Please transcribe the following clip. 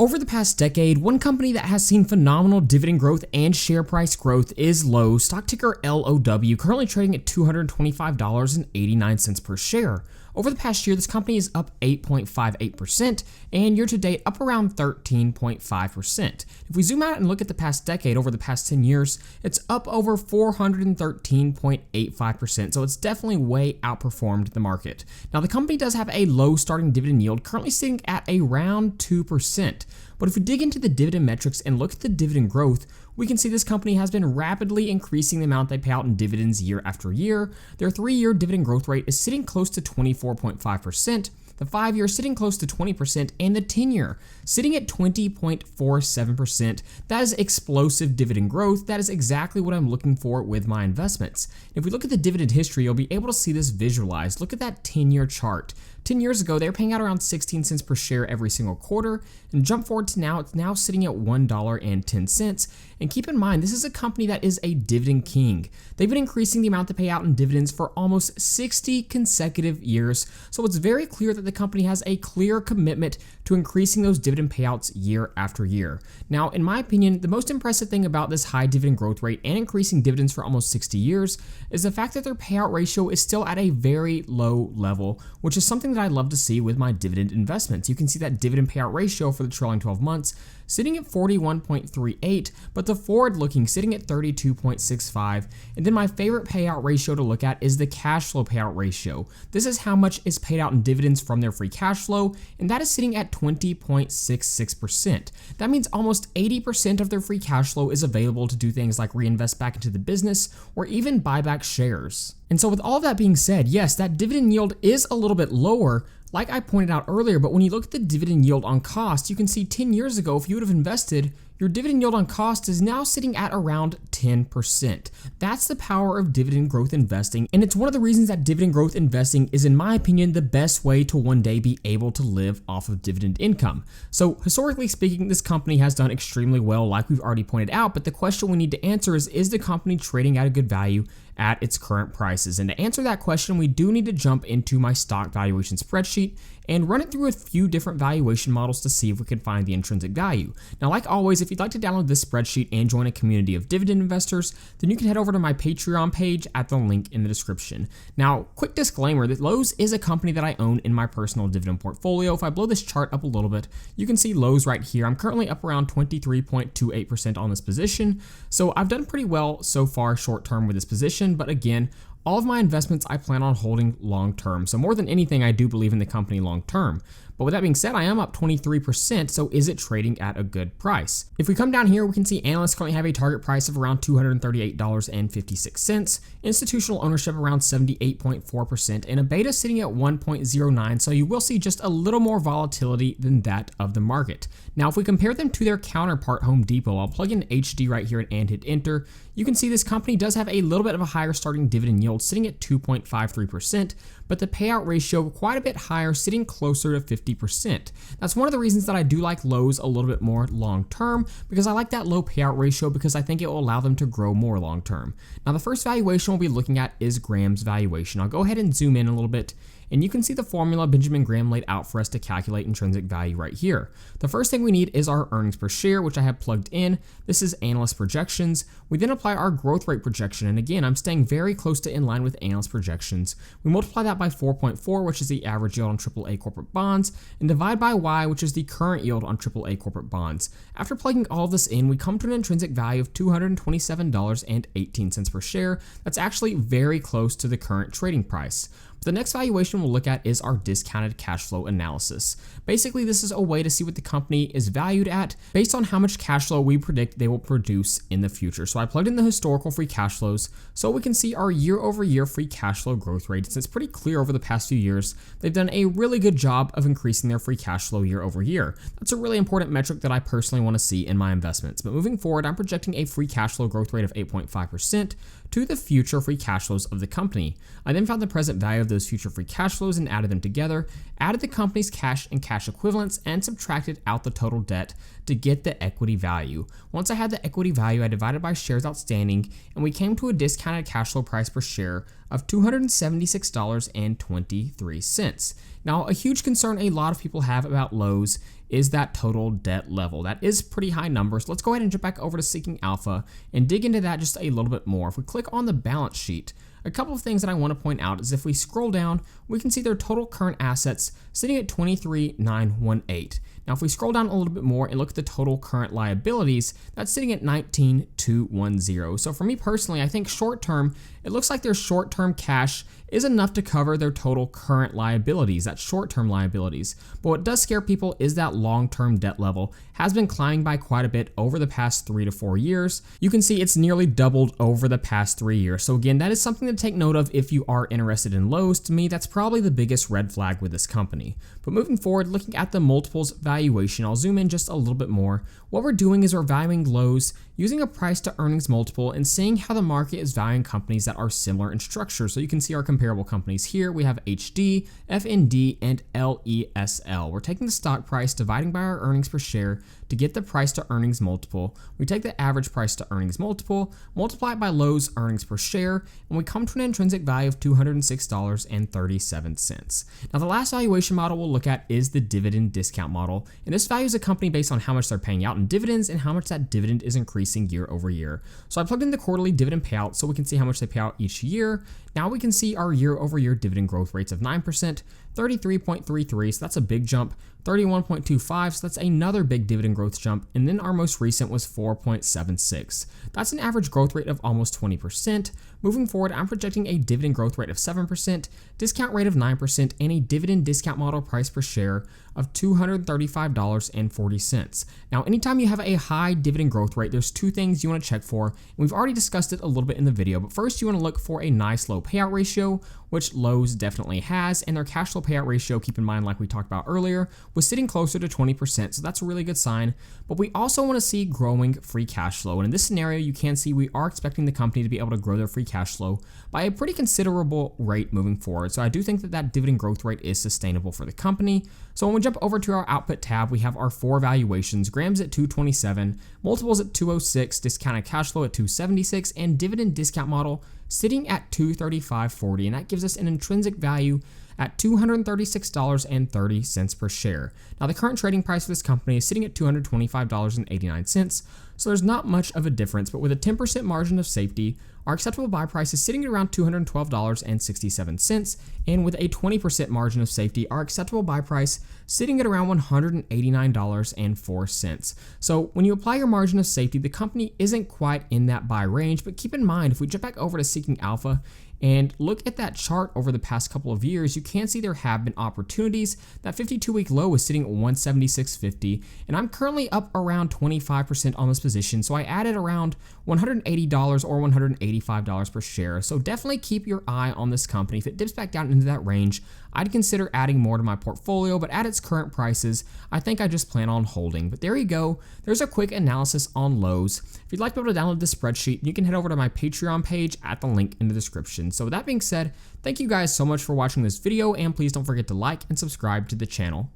Over the past decade, one company that has seen phenomenal dividend growth and share price growth is Lowe, stock ticker LOW, currently trading at $225.89 per share. Over the past year, this company is up 8.58%, and year to date up around 13.5%. If we zoom out and look at the past decade, over the past 10 years, it's up over 413.85%, so it's definitely way outperformed the market. Now, the company does have a low starting dividend yield, currently sitting at around 2%. But if we dig into the dividend metrics and look at the dividend growth, we can see this company has been rapidly increasing the amount they pay out in dividends year after year. Their 3-year dividend growth rate is sitting close to 24.5%. The 5-year sitting close to 20%, and the 10-year sitting at 20.47%. That is explosive dividend growth. That is exactly what I'm looking for with my investments. If we look at the dividend history, you'll be able to see this visualized. Look at that 10-year chart. 10 years ago, they were paying out around 16 cents per share every single quarter, and jump forward to now, it's now sitting at $1.10. And keep in mind, this is a company that is a dividend king. They've been increasing the amount they pay out in dividends for almost 60 consecutive years, so it's very clear that the company has a clear commitment to increasing those dividend payouts year after year. Now, in my opinion, the most impressive thing about this high dividend growth rate and increasing dividends for almost 60 years is the fact that their payout ratio is still at a very low level, which is something that I love to see with my dividend investments. You can see that dividend payout ratio for the trailing 12 months sitting at 41.38, but the forward looking sitting at 32.65. And then my favorite payout ratio to look at is the cash flow payout ratio. This is how much is paid out in dividends from their free cash flow, and that is sitting at 20.66%. That means almost 80% of their free cash flow is available to do things like reinvest back into the business or even buy back shares. And so with all of that being said, yes, that dividend yield is a little bit lower, like I pointed out earlier, but when you look at the dividend yield on cost, you can see 10 years ago, if you would have invested, your dividend yield on cost is now sitting at around 10%. That's the power of dividend growth investing, and it's one of the reasons that dividend growth investing is, in my opinion, the best way to one day be able to live off of dividend income. So historically speaking, this company has done extremely well, like we've already pointed out, but the question we need to answer is the company trading at a good value at its current prices? And to answer that question, we do need to jump into my stock valuation spreadsheet and run it through a few different valuation models to see if we can find the intrinsic value. Now, like always, if you'd like to download this spreadsheet and join a community of dividend investors, then you can head over to my Patreon page at the link in the description. Now, quick disclaimer that Lowe's is a company that I own in my personal dividend portfolio. If I blow this chart up a little bit, you can see Lowe's right here. I'm currently up around 23.28% on this position. So I've done pretty well so far short term with this position, but again, all of my investments I plan on holding long term. So more than anything, I do believe in the company long term. But with that being said, I am up 23%, so is it trading at a good price? If we come down here, we can see analysts currently have a target price of around $238.56, institutional ownership around 78.4%, and a beta sitting at 1.09, so you will see just a little more volatility than that of the market. Now, if we compare them to their counterpart, Home Depot, I'll plug in HD right here and hit enter. You can see this company does have a little bit of a higher starting dividend yield, sitting at 2.53%, but the payout ratio quite a bit higher, sitting closer to 50%. That's one of the reasons that I do like Lowe's a little bit more long term, because I like that low payout ratio because I think it will allow them to grow more long term. Now, the first valuation we'll be looking at is Graham's valuation. I'll go ahead and zoom in a little bit, and you can see the formula Benjamin Graham laid out for us to calculate intrinsic value right here. The first thing we need is our earnings per share, which I have plugged in. This is analyst projections. We then apply our growth rate projection, and again, I'm staying very close to in line with analyst projections. We multiply that by 4.4, which is the average yield on AAA corporate bonds, and divide by Y, which is the current yield on AAA corporate bonds. After plugging all of this in, we come to an intrinsic value of $227.18 per share. That's actually very close to the current trading price. The next valuation we'll look at is our discounted cash flow analysis. Basically, this is a way to see what the company is valued at based on how much cash flow we predict they will produce in the future. So I plugged in the historical free cash flows so we can see our year-over-year free cash flow growth rate. It's pretty clear over the past few years, they've done a really good job of increasing their free cash flow year over year. That's a really important metric that I personally want to see in my investments. But moving forward, I'm projecting a free cash flow growth rate of 8.5% to the future free cash flows of the company. I then found the present value of those future free cash flows and added them together, added the company's cash and cash equivalents, and subtracted out the total debt to get the equity value. Once I had the equity value, I divided by shares outstanding, and we came to a discounted cash flow price per share of $276.23. Now, a huge concern a lot of people have about Lowe's is that total debt level. That is pretty high numbers. Let's go ahead and jump back over to Seeking Alpha and dig into that just a little bit more. If we click on the balance sheet, a couple of things that I want to point out is if we scroll down, we can see their total current assets sitting at $23,918. Now, if we scroll down a little bit more and look at the total current liabilities, that's sitting at $19,210. So for me personally, I think short term, it looks like their short-term cash is enough to cover their total current liabilities, that's short-term liabilities. But what does scare people is that long-term debt level has been climbing by quite a bit over the past 3 to 4 years. You can see it's nearly doubled over the past 3 years. So again, that is something to take note of if you are interested in Lowe's. To me, that's probably the biggest red flag with this company. But moving forward, looking at the multiples valuation, I'll zoom in just a little bit more. What we're doing is we're valuing Lowe's using a price to earnings multiple and seeing how the market is valuing companies that are similar in structure. So you can see our comparable companies here. We have HD, FND, and LESL. We're taking the stock price, dividing by our earnings per share to get the price to earnings multiple. We take the average price to earnings multiple, multiply it by Lowe's earnings per share, and we come to an intrinsic value of $206.37. Now, the last valuation model we'll look at is the dividend discount model, and this values a company based on how much they're paying out in dividends and how much that dividend is increasing year over year. So I plugged in the quarterly dividend payout so we can see how much they pay out each year. Now we can see our year over year dividend growth rates of 9%, 33.33, so that's a big jump, 31.25, so that's another big dividend growth jump, and then our most recent was 4.76. That's an average growth rate of almost 20%. Moving forward, I'm projecting a dividend growth rate of 7%, discount rate of 9%, and a dividend discount model price per share of $235.40. Now, anytime you have a high dividend growth rate, there's two things you want to check for, and we've already discussed it a little bit in the video, but first you want to look for a nice low payout ratio, which Lowe's definitely has, and their cash flow payout ratio, keep in mind, like we talked about earlier, was sitting closer to 20%, so that's a really good sign. But we also want to see growing free cash flow, and in this scenario, you can see we are expecting the company to be able to grow their free cash flow by a pretty considerable rate moving forward. So I do think that that dividend growth rate is sustainable for the company. So when we jump over to our output tab, we have our 4 valuations: grams at 227, multiples at 206, discounted cash flow at 276, and dividend discount model sitting at 235.40, and that gives us an intrinsic value at $236.30 per share. Now, the current trading price for this company is sitting at $225.89, so there's not much of a difference, but with a 10% margin of safety, our acceptable buy price is sitting at around $212.67, and with a 20% margin of safety, our acceptable buy price sitting at around $189.04. So when you apply your margin of safety, the company isn't quite in that buy range, but keep in mind, if we jump back over to Seeking Alpha and look at that chart over the past couple of years, you can see there have been opportunities. That 52-week low is sitting at 176.50, and I'm currently up around 25% on this position, so I added around $180 or $185 per share. So definitely keep your eye on this company. If it dips back down into that range, I'd consider adding more to my portfolio, but at its current prices, I think I just plan on holding. But there you go. There's a quick analysis on Lowe's. If you'd like to be able to download this spreadsheet, you can head over to my Patreon page at the link in the description. So with that being said, thank you guys so much for watching this video, and please don't forget to like and subscribe to the channel.